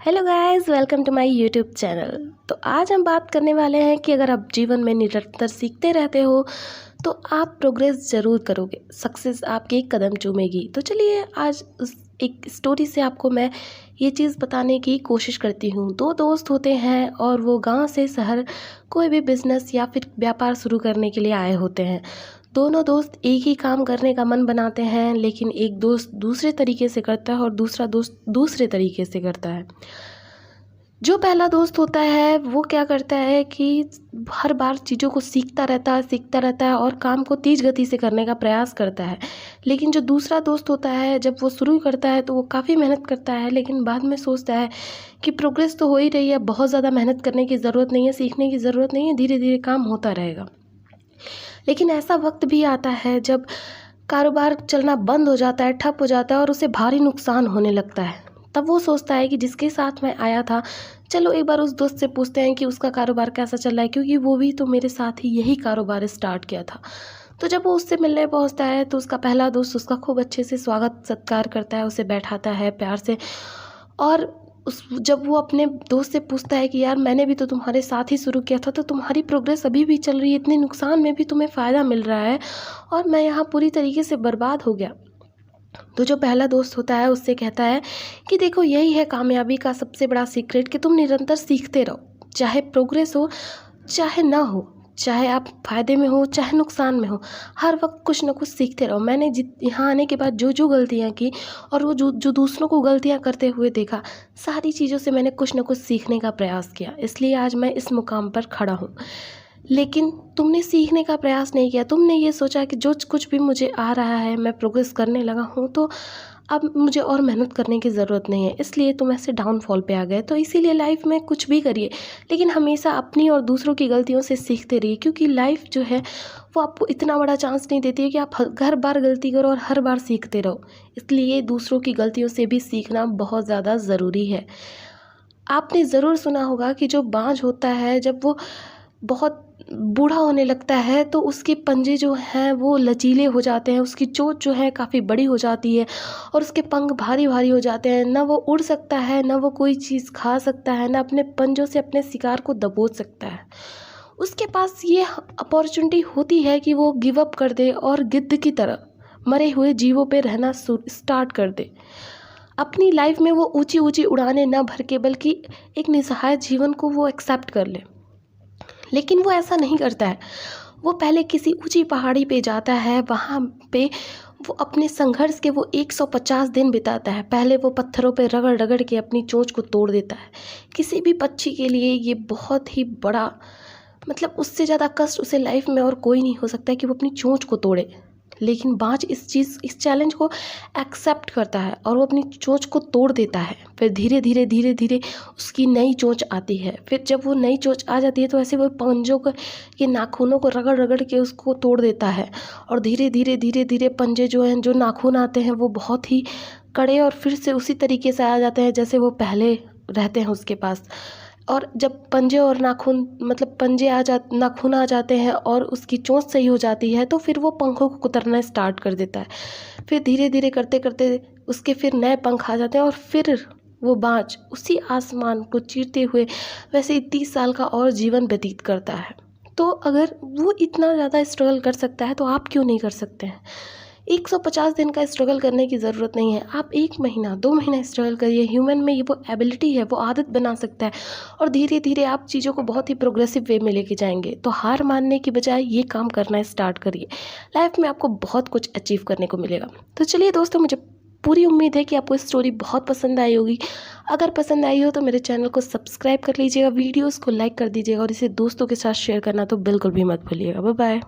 Hello guys, welcome to my YouTube channel. तो आज हम बात करने वाले हैं कि अगर आप जीवन में निरंतर सीखते रहते हो तो आप प्रोग्रेस ज़रूर करोगे, सक्सेस आपके एक कदम चूमेगी। तो चलिए आज उस एक स्टोरी से आपको मैं ये चीज़ बताने की कोशिश करती हूँ। दो दोस्त होते हैं और वो गांव से शहर कोई भी बिजनेस या फिर व्यापार शुरू करने के लिए आए होते हैं। दोनों दोस्त एक ही काम करने का मन बनाते हैं, लेकिन एक दोस्त दूसरे तरीके से करता है और दूसरा दोस्त दूसरे तरीके से करता है। जो पहला दोस्त होता है वो क्या करता है कि हर बार चीज़ों को सीखता रहता है और काम को तेज़ गति से करने का प्रयास करता है। लेकिन जो दूसरा दोस्त होता है, जब वो शुरू करता है तो वो काफ़ी मेहनत करता है, लेकिन बाद में सोचता है कि प्रोग्रेस तो हो ही रही है, बहुत ज़्यादा मेहनत करने की ज़रूरत नहीं है, सीखने की ज़रूरत नहीं है, धीरे धीरे काम होता रहेगा। लेकिन ऐसा वक्त भी आता है जब कारोबार चलना बंद हो जाता है, ठप हो जाता है और उसे भारी नुकसान होने लगता है। तब वो सोचता है कि जिसके साथ मैं आया था, चलो एक बार उस दोस्त से पूछते हैं कि उसका कारोबार कैसा चल रहा है, क्योंकि वो भी तो मेरे साथ ही यही कारोबार स्टार्ट किया था। तो जब वो उससे मिलने पहुंचता है तो उसका पहला दोस्त उसका खूब अच्छे से स्वागत सत्कार करता है, उसे बैठाता है प्यार से। और जब वो अपने दोस्त से पूछता है कि यार मैंने भी तो तुम्हारे साथ ही शुरू किया था, तो तुम्हारी प्रोग्रेस अभी भी चल रही है, इतने नुकसान में भी तुम्हें फ़ायदा मिल रहा है और मैं यहाँ पूरी तरीके से बर्बाद हो गया। तो जो पहला दोस्त होता है उससे कहता है कि देखो, यही है कामयाबी का सबसे बड़ा सीक्रेट कि तुम निरंतर सीखते रहो, चाहे प्रोग्रेस हो चाहे ना हो, चाहे आप फ़ायदे में हो चाहे नुकसान में हो, हर वक्त कुछ ना कुछ सीखते रहो। मैंने यहाँ आने के बाद जो जो गलतियाँ की और वो जो दूसरों को गलतियाँ करते हुए देखा, सारी चीज़ों से मैंने कुछ ना कुछ सीखने का प्रयास किया, इसलिए आज मैं इस मुकाम पर खड़ा हूँ। लेकिन तुमने सीखने का प्रयास नहीं किया, तुमने ये सोचा कि जो कुछ भी मुझे आ रहा है, मैं प्रोग्रेस करने लगा हूँ, तो अब मुझे और मेहनत करने की ज़रूरत नहीं है, इसलिए तुम ऐसे डाउनफॉल पे आ गए। तो इसीलिए लाइफ में कुछ भी करिए, लेकिन हमेशा अपनी और दूसरों की गलतियों से सीखते रहिए, क्योंकि लाइफ जो है वो आपको इतना बड़ा चांस नहीं देती है कि आप हर बार गलती करो और हर बार सीखते रहो। इसलिए दूसरों की गलतियों से भी सीखना बहुत ज़्यादा ज़रूरी है। आपने ज़रूर सुना होगा कि जो बाज होता है, जब वो बहुत बूढ़ा होने लगता है तो उसके पंजे जो हैं वो लचीले हो जाते हैं, उसकी चोंच जो है काफ़ी बड़ी हो जाती है और उसके पंख भारी भारी हो जाते हैं। ना वो उड़ सकता है, ना वो कोई चीज़ खा सकता है, ना अपने पंजों से अपने शिकार को दबोच सकता है। उसके पास ये अपॉर्चुनिटी होती है कि वो गिव अप कर दे और गिद्ध की तरह मरे हुए जीवों पे रहना स्टार्ट कर दे। अपनी लाइफ में वो ऊंची ऊंची उड़ानें ना भर के, बल्कि एक निसहाय जीवन को वो एक्सेप्ट कर ले। लेकिन वो ऐसा नहीं करता है। वो पहले किसी ऊंची पहाड़ी पे जाता है, वहाँ पे वो अपने संघर्ष के वो 150 दिन बिताता है। पहले वो पत्थरों पे रगड़ रगड़ के अपनी चोंच को तोड़ देता है। किसी भी पक्षी के लिए ये बहुत ही बड़ा, मतलब उससे ज़्यादा कष्ट उसे लाइफ में और कोई नहीं हो सकता है कि वो अपनी चोंच को तोड़े। लेकिन बाज इस चैलेंज को एक्सेप्ट करता है और वो अपनी चोंच को तोड़ देता है। फिर धीरे धीरे उसकी नई चोंच आती है। फिर जब वो नई चोंच आ जाती है तो ऐसे वो पंजों को, ये नाखूनों को रगड़ रगड़ के उसको तोड़ देता है। और धीरे धीरे पंजे जो हैं, जो नाखून आते हैं, वो बहुत ही कड़े और फिर से उसी तरीके से आ जाते हैं जैसे वो पहले रहते हैं उसके पास। और जब पंजे और नाखून, मतलब नाखून आ जाते हैं और उसकी चोंच सही हो जाती है, तो फिर वो पंखों को कुतरना स्टार्ट कर देता है। फिर धीरे धीरे करते करते उसके फिर नए पंख आ जाते हैं और फिर वो बाज उसी आसमान को चीरते हुए वैसे ही 30 साल का और जीवन व्यतीत करता है। तो अगर वो इतना ज़्यादा स्ट्रगल कर सकता है तो आप क्यों नहीं कर सकते हैं? 150 दिन का स्ट्रगल करने की ज़रूरत नहीं है। आप 1 महीना 2 महीना स्ट्रगल करिए। ह्यूमन में ये वो एबिलिटी है, वो आदत बना सकता है और धीरे धीरे आप चीज़ों को बहुत ही प्रोग्रेसिव वे में लेके जाएंगे। तो हार मानने की बजाय ये काम करना स्टार्ट करिए। लाइफ में आपको बहुत कुछ अचीव करने को मिलेगा। तो चलिए दोस्तों, मुझे पूरी उम्मीद है कि आपको स्टोरी बहुत पसंद आई होगी। अगर पसंद आई हो तो मेरे चैनल को सब्सक्राइब कर लीजिएगा, वीडियोज़ को लाइक कर दीजिएगा और इसे दोस्तों के साथ शेयर करना तो बिल्कुल भी मत भूलिएगा। Bye bye.